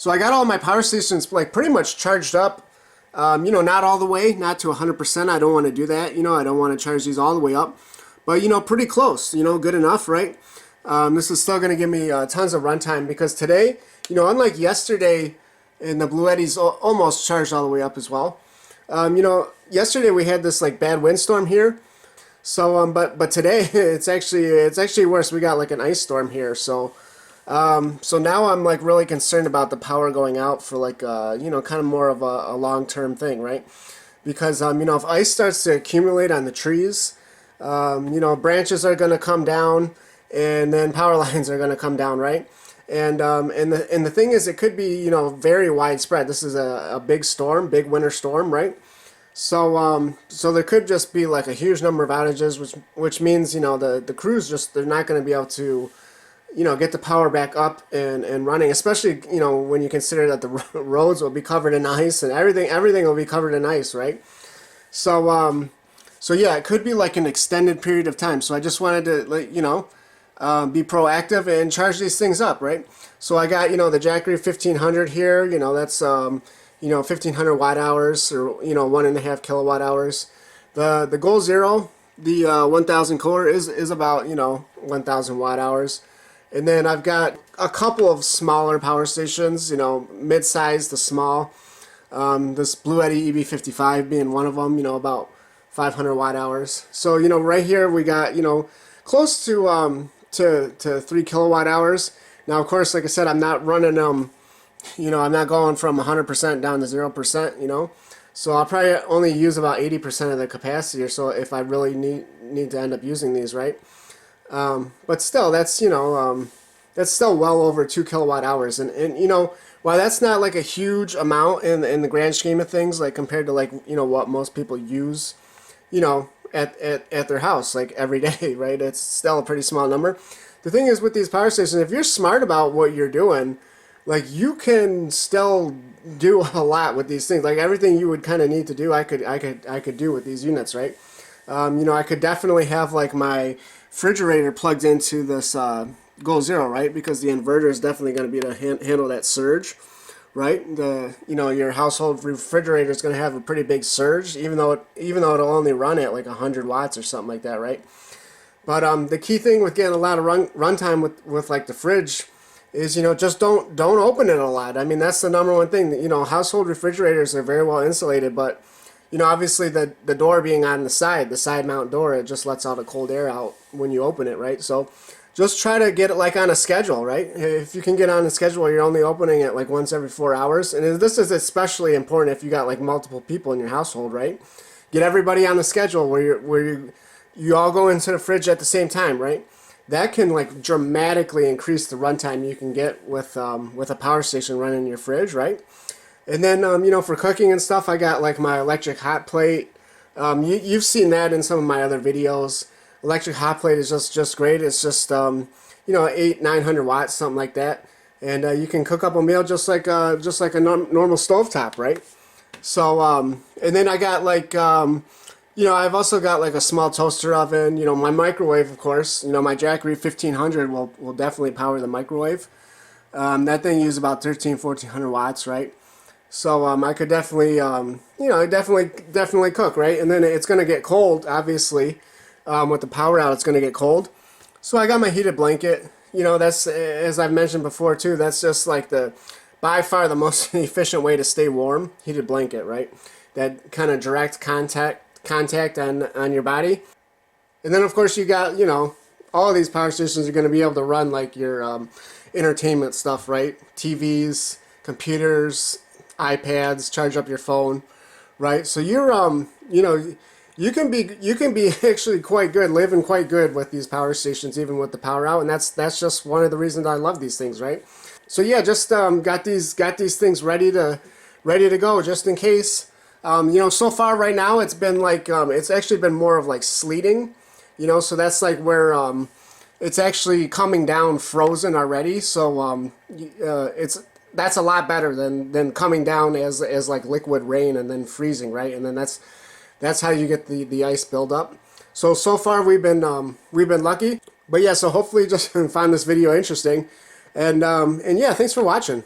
So I got all my power stations like pretty much charged up. You know, not all the way, not to 100%. I don't want to do that. You know, I don't want to charge these all the way up. But, you know, pretty close. You know, good enough, right? This is still going to give me tons of runtime because today, you know, unlike yesterday, and the Bluetti's almost charged all the way up as well. You know, yesterday we had this like bad windstorm here. So, but today it's actually worse. We got like an ice storm here. So, so now I'm like really concerned about the power going out for like, you know, kind of more of a long-term thing, right? Because, you know, if ice starts to accumulate on the trees, you know, branches are going to come down and then power lines are going to come down, right? And the thing is, it could be, you know, very widespread. This is a big storm, big winter storm, right? So, so there could just be like a huge number of outages, which means, you know, the crews just, they're not going to be able to, you know, get the power back up and running, especially, you know, when you consider that the roads will be covered in ice and everything will be covered in ice, right? So, so yeah, it could be like an extended period of time. So I just wanted to, like, you know, be proactive and charge these things up, right? So I got, you know, the Jackery 1500 here, you know, that's, you know, 1500 watt hours, or, you know, 1.5 kilowatt hours. The Goal Zero, the 1000 core is about, you know, 1000 watt hours. And then I've got a couple of smaller power stations, you know, mid-size to small. This Bluetti EB55 being one of them, you know, about 500 watt hours. So, you know, right here we got, you know, close to 3 kilowatt hours. Now, of course, like I said, I'm not running them, you know, I'm not going from 100% down to 0%, you know. So I'll probably only use about 80% of the capacity or so if I really need to end up using these, right? But still, that's, you know, that's still well over 2 kilowatt hours. And you know, while that's not like a huge amount in the grand scheme of things, like compared to like, you know, what most people use, you know, at their house like every day, right? It's still a pretty small number. The thing is with these power stations, if you're smart about what you're doing, like you can still do a lot with these things. Like everything you would kind of need to do, I could do with these units, right? You know, I could definitely have like my refrigerator plugged into this Goal Zero, right? Because the inverter is definitely going to be to handle that surge, right? You know, your household refrigerator is going to have a pretty big surge, even though it'll only run at like 100 watts or something like that, right? But the key thing with getting a lot of runtime with like the fridge is, you know, just don't open it a lot. I mean, that's the number one thing. You know, household refrigerators are very well insulated, but you know, obviously the door being on the side mount door, it just lets all the cold air out when you open it, right? So just try to get it like on a schedule, right? If you can get on a schedule where you're only opening it like once every 4 hours, and this is especially important if you got like multiple people in your household, right? Get everybody on the schedule where you all go into the fridge at the same time, right? That can like dramatically increase the runtime you can get with a power station running in your fridge, right? And then, you know, for cooking and stuff, I got like my electric hot plate. You've seen that in some of my other videos. Electric hot plate is just great. It's just, you know, 800-900 watts, something like that. And you can cook up a meal just like a normal stovetop, right? So, and then I got like, you know, I've also got like a small toaster oven. You know, my microwave, of course. You know, my Jackery 1500 will definitely power the microwave. That thing uses about 1,400 watts, right? So I could definitely, you know, definitely cook, right? And then it's going to get cold, obviously. With the power out, it's going to get cold. So I got my heated blanket. You know, that's, as I've mentioned before too, that's just like by far the most efficient way to stay warm. Heated blanket, right? That kind of direct contact on your body. And then of course you got, you know, all of these power stations are going to be able to run like your entertainment stuff, right? TVs, computers, iPads, charge up your phone, right? So you're you know, you can be actually quite good, living quite good with these power stations, even with the power out, and that's just one of the reasons I love these things, right? So yeah, just got these things ready to go just in case. You know, so far right now it's been like it's actually been more of like sleeting, you know, so that's like where it's actually coming down frozen already. So that's a lot better than coming down as like liquid rain and then freezing, right? And then that's how you get the ice buildup. So far we've been lucky. But yeah, so hopefully you just found this video interesting. And yeah, thanks for watching.